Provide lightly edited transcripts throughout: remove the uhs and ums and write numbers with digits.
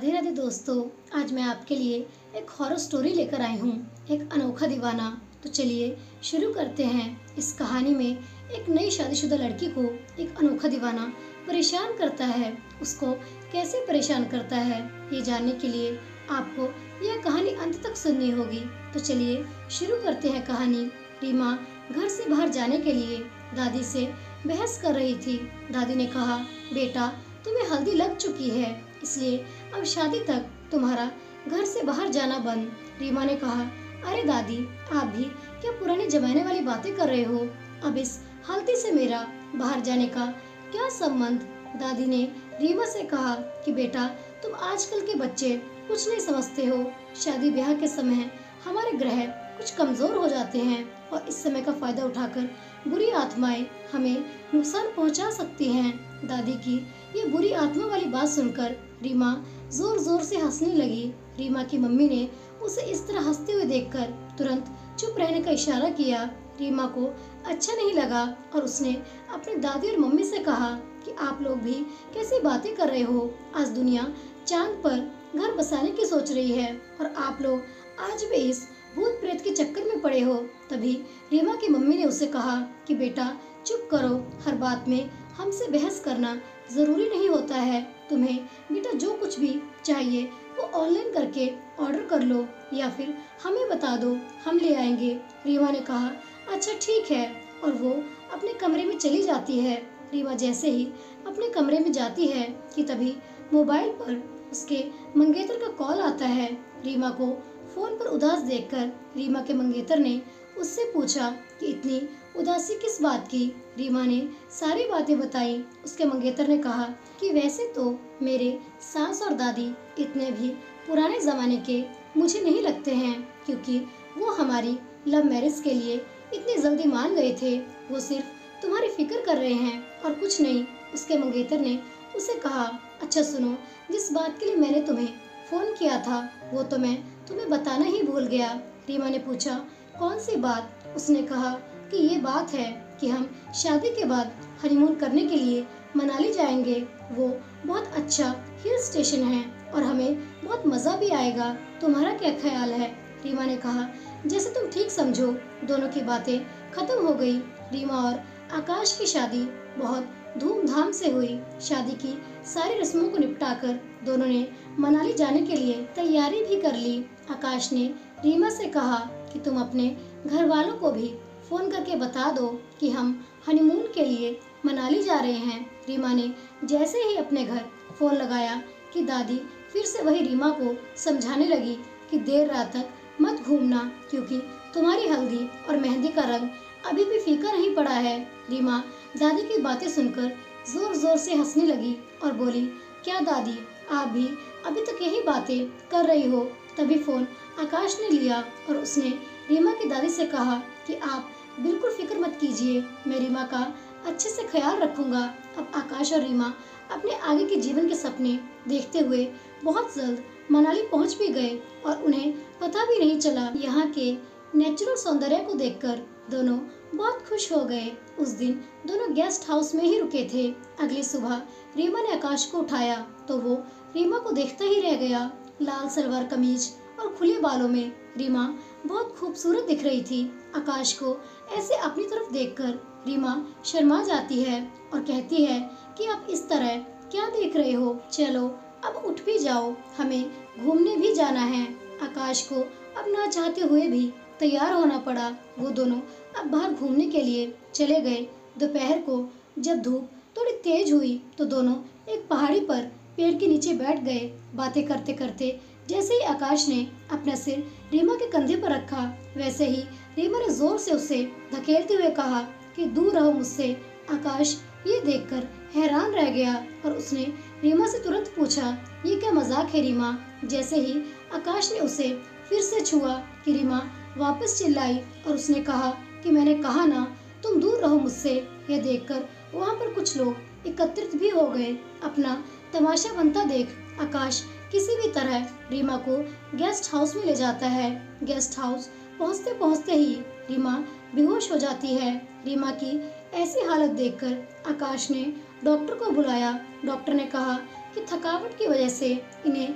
राधे राधे दोस्तों। आज मैं आपके लिए एक हॉरर स्टोरी लेकर आई हूँ, एक अनोखा दीवाना। तो चलिए शुरू करते हैं। इस कहानी में एक नई शादीशुदा लड़की को एक अनोखा दीवाना परेशान करता है। उसको कैसे परेशान करता है ये जानने के लिए आपको यह कहानी अंत तक सुननी होगी। तो चलिए शुरू करते हैं कहानी। रीमा घर से बाहर जाने के लिए दादी से बहस कर रही थी। दादी ने कहा, बेटा तुम्हें हल्दी लग चुकी है, इसलिए अब शादी तक तुम्हारा घर से बाहर जाना बंद। रीमा ने कहा, अरे दादी, आप भी क्या पुराने जमाने वाली बातें कर रहे हो? अब इस हल्दी से मेरा बाहर जाने का क्या संबंध? दादी ने रीमा से कहा कि बेटा तुम आजकल के बच्चे कुछ नहीं समझते हो। शादी ब्याह के समय हमारे ग्रह कुछ कमजोर हो जाते हैं और इस समय का फायदा उठाकर बुरी आत्माएं हमें नुकसान पहुंचा सकती हैं। दादी की ये बुरी आत्मा वाली बात सुनकर रीमा जोर जोर से हंसने लगी। रीमा की मम्मी ने उसे इस तरह हंसते हुए देखकर तुरंत चुप रहने का इशारा किया। रीमा को अच्छा नहीं लगा और उसने अपनी दादी और मम्मी से कहा कि आप लोग भी कैसी बातें कर रहे हो? आज दुनिया चांद पर घर बसाने की सोच रही है और आप लोग आज भी इस भूत प्रेत के चक्कर में पड़े हो। तभी रीमा की मम्मी ने उसे कहा कि बेटा चुप करो, हर बात में हमसे बहस करना जरूरी नहीं होता है। तुम्हें बेटा जो कुछ भी चाहिए वो ऑनलाइन करके ऑर्डर कर लो या फिर हमें बता दो, हम ले आएंगे। रीमा ने कहा, अच्छा ठीक है, और वो अपने कमरे में चली जाती है। रीमा जैसे ही अपने कमरे में जाती है कि तभी मोबाइल पर उसके मंगेतर का कॉल आता है। रीमा को फोन पर उदास देखकर रीमा के मंगेतर ने उससे पूछा कि इतनी उदासी किस बात की? रीमा ने सारी बातें बताई। उसके मंगेतर ने कहा कि वैसे तो मेरे सास और दादी इतने भी पुराने जमाने के मुझे नहीं लगते हैं, क्योंकि वो हमारी लव मैरिज के लिए इतनी जल्दी मान गए थे। वो सिर्फ तुम्हारी फिक्र कर रहे हैं और कुछ नहीं। उसके मंगेतर ने उसे कहा, अच्छा सुनो, जिस बात के लिए मैंने तुम्हें फोन किया था वो तो मैं तुम्हें बताना ही भूल गया। रीमा ने पूछा, कौन सी बात? उसने कहा कि ये बात है कि हम शादी के बाद हनीमून करने के लिए मनाली जाएंगे। वो बहुत अच्छा हिल स्टेशन है और हमें बहुत मजा भी आएगा। तुम्हारा क्या ख्याल है? रीमा ने कहा, जैसे तुम ठीक समझो। दोनों की बातें खत्म हो गई। रीमा और आकाश की शादी बहुत धूमधाम से हुई। शादी की सारी रस्मों को निपटाकर दोनों ने मनाली जाने के लिए तैयारी भी कर ली। आकाश ने रीमा से कहा कि तुम अपने घर वालों को भी फोन करके बता दो कि हम हनीमून के लिए मनाली जा रहे हैं। रीमा ने जैसे ही अपने घर फोन लगाया कि दादी फिर से वही रीमा को समझाने लगी कि देर रात तक मत घूमना, क्योंकि तुम्हारी हल्दी और मेहंदी का रंग अभी भी फीका नहीं पड़ा है। रीमा दादी की बातें सुनकर जोर जोर से हंसने लगी और बोली, क्या दादी, आप भी अभी तक यही बातें कर रही हो? तभी फोन आकाश ने लिया और उसने रीमा की दादी से कहा कि आप बिल्कुल फिक्र मत कीजिए, मैं रीमा का अच्छे से ख्याल रखूंगा। अब आकाश और रीमा अपने आगे के जीवन के सपने देखते हुए बहुत जल्द मनाली पहुंच भी गए और उन्हें पता भी नहीं चला। यहाँ के नेचुरल सौंदर्य को देखकर दोनों बहुत खुश हो गए। उस दिन दोनों गेस्ट हाउस में ही रुके थे। अगली सुबह रीमा ने आकाश को उठाया तो वो रीमा को देखता ही रह गया। लाल सलवार कमीज और खुले बालों में रीमा बहुत खूबसूरत दिख रही थी। आकाश को ऐसे अपनी तरफ देखकर रीमा शर्मा जाती है और कहती है कि आप इस तरह क्या देख रहे हो? चलो अब उठ भी जाओ, हमें घूमने भी जाना है। आकाश को अब ना चाहते हुए भी तैयार होना पड़ा। वो दोनों अब बाहर घूमने के लिए चले गए। दोपहर को जब धूप थोड़ी तेज हुई तो दोनों एक पहाड़ी पर पेड़ के नीचे बैठ गए। बातें करते करते जैसे ही आकाश ने अपना सिर रीमा के कंधे पर रखा, वैसे ही रीमा ने जोर से उसे धकेलते हुए कहा कि दूर रहो मुझसे। आकाश ये देखकर हैरान रह गया और उसने रीमा से तुरंत पूछा, ये क्या मजाक है रीमा? जैसे ही आकाश ने उसे फिर से छुआ कि रीमा वापस चिल्लाई और उसने कहा कि मैंने कहा ना, तुम दूर रहो मुझसे। यह देखकर वहाँ पर कुछ लोग एकत्रित भी हो गए। अपना तमाशा बनता देख आकाश किसी भी तरह रीमा को गेस्ट हाउस में ले जाता है। गेस्ट हाउस पहुँचते पहुँचते ही रीमा बेहोश हो जाती है। रीमा की ऐसी हालत देखकर आकाश ने डॉक्टर को बुलाया। डॉक्टर ने कहा कि थकावट की वजह से इन्हें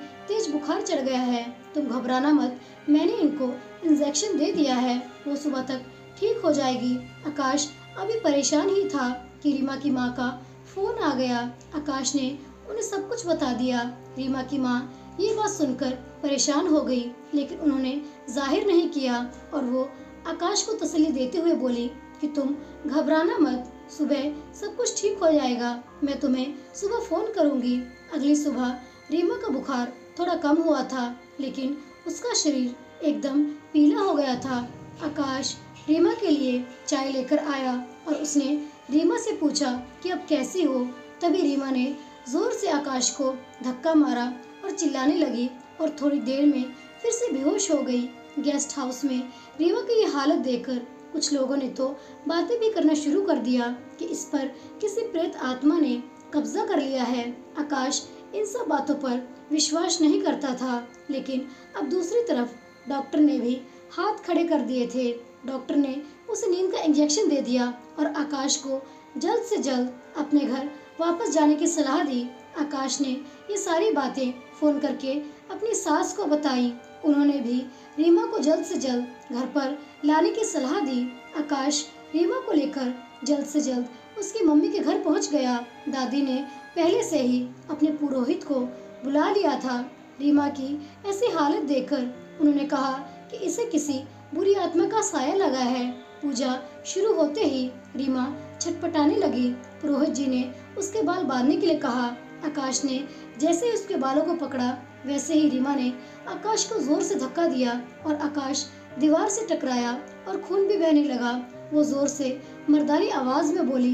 बुखार चढ़ गया है, तुम घबराना मत, मैंने इनको इंजेक्शन दे दिया है, वो सुबह तक ठीक हो जाएगी। आकाश अभी परेशान ही था कि रीमा की माँ का फोन आ गया। आकाश ने उन्हें सब कुछ बता दिया। रीमा की माँ ये बात सुनकर परेशान हो गई, लेकिन उन्होंने जाहिर नहीं किया और वो आकाश को तसल्ली देते हुए बोली कि तुम घबराना मत, सुबह सब कुछ ठीक हो जाएगा, मैं तुम्हें सुबह फोन करूंगी। अगली सुबह रीमा का बुखार थोड़ा कम हुआ था, लेकिन उसका शरीर एकदम पीला हो गया था। आकाश रीमा के लिए चाय लेकर आया और उसने रीमा से पूछा कि अब कैसी हो। तभी रीमा ने जोर से आकाश को धक्का मारा और चिल्लाने लगी और थोड़ी देर में फिर से बेहोश हो गई। गेस्ट हाउस में रीमा की ये हालत देखकर कुछ लोगों ने तो बातें भी करना शुरू कर दिया कि इस पर किसी प्रेत आत्मा ने कब्जा कर लिया है। आकाश इन सब बातों पर विश्वास नहीं करता था, लेकिन अब दूसरी तरफ डॉक्टर ने भी हाथ खड़े कर दिए थे। डॉक्टर ने उसे नींद का इंजेक्शन दे दिया और आकाश को जल्द से जल्द अपने घर वापस जाने की सलाह दी। आकाश ने ये सारी बातें फोन करके अपनी सास को बताई। उन्होंने भी रीमा को जल्द से जल्द घर पर लाने की सलाह दी। आकाश रीमा को लेकर जल्द से जल्द उसकी मम्मी के घर पहुंच गया। दादी ने पहले से ही अपने पुरोहित को बुला लिया था। रीमा की ऐसी हालत देखकर उन्होंने कहा कि इसे किसी बुरी आत्मा का साया लगा है। पूजा शुरू होते ही रीमा छटपटाने लगी। पुरोहित जी ने उसके बाल बांधने के लिए कहा। आकाश ने जैसे ही उसके बालों को पकड़ा, वैसे ही रीमा ने आकाश को जोर से धक्का दिया और आकाश दीवार से टकराया और खून भी बहने लगा। वो जोर से मर्दानी आवाज में बोली,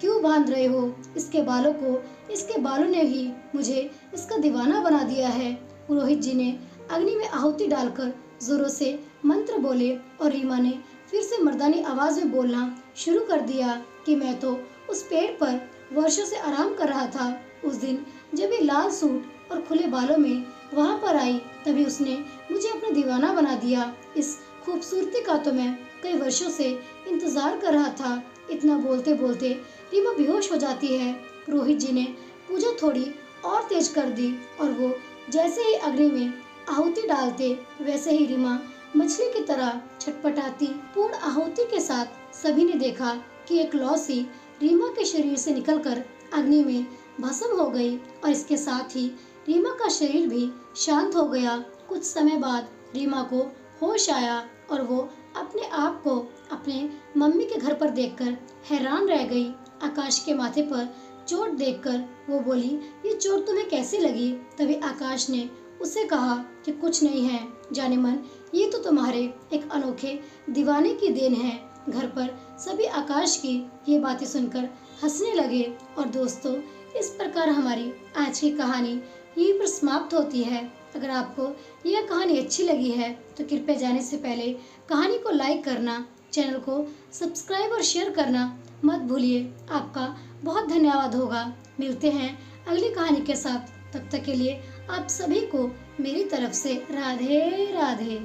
क्यों बांध रहे हो इसके बालों को? इसके बालों ने ही मुझे इसका दीवाना बना दिया है। पुरोहित जी ने अग्नि में आहुति डालकर जोरों से मंत्र बोले और रीमा ने फिर से मर्दानी आवाज में बोलना शुरू कर दिया कि मैं तो उस पेड़ पर वर्षों से आराम कर रहा था। उस दिन जब ये लाल सूट और खुले बालों में वहां पर आई, तभी उसने मुझे अपना दीवाना बना दिया। इस खूबसूरती का तो मैं कई वर्षों से इंतजार कर रहा था। इतना बोलते बोलते रीमा बेहोश हो जाती है। पुरोहित जी ने पूजा थोड़ी और तेज कर दी और वो जैसे ही अग्नि में आहुति डालते, वैसे ही रीमा मछली की तरह छटपटाती। पूर्ण आहुति के साथ सभी ने देखा कि एक लौ सी रीमा के शरीर से निकलकर अग्नि में भस्म हो गई और इसके साथ ही रीमा का शरीर भी शांत हो गया। कुछ समय बाद रीमा को होश आया और वो अपने आप को अपने मम्मी के घर पर देखकर हैरान रह गई। आकाश के माथे पर चोट देखकर वो बोली, ये चोट तुम्हें कैसी लगी? तभी आकाश ने उसे कहा कि कुछ नहीं है जाने मन, ये तो तुम्हारे एक अनोखे दीवाने की देन है। घर पर सभी आकाश की ये बातें सुनकर हंसने लगे। और दोस्तों, इस प्रकार हमारी आज की कहानी यहीं पर समाप्त होती है। अगर आपको यह कहानी अच्छी लगी है तो कृपया जाने से पहले कहानी को लाइक करना, चैनल को सब्सक्राइब और शेयर करना मत भूलिए। आपका बहुत धन्यवाद होगा। मिलते हैं अगली कहानी के साथ। तब तक के लिए आप सभी को मेरी तरफ से राधे राधे।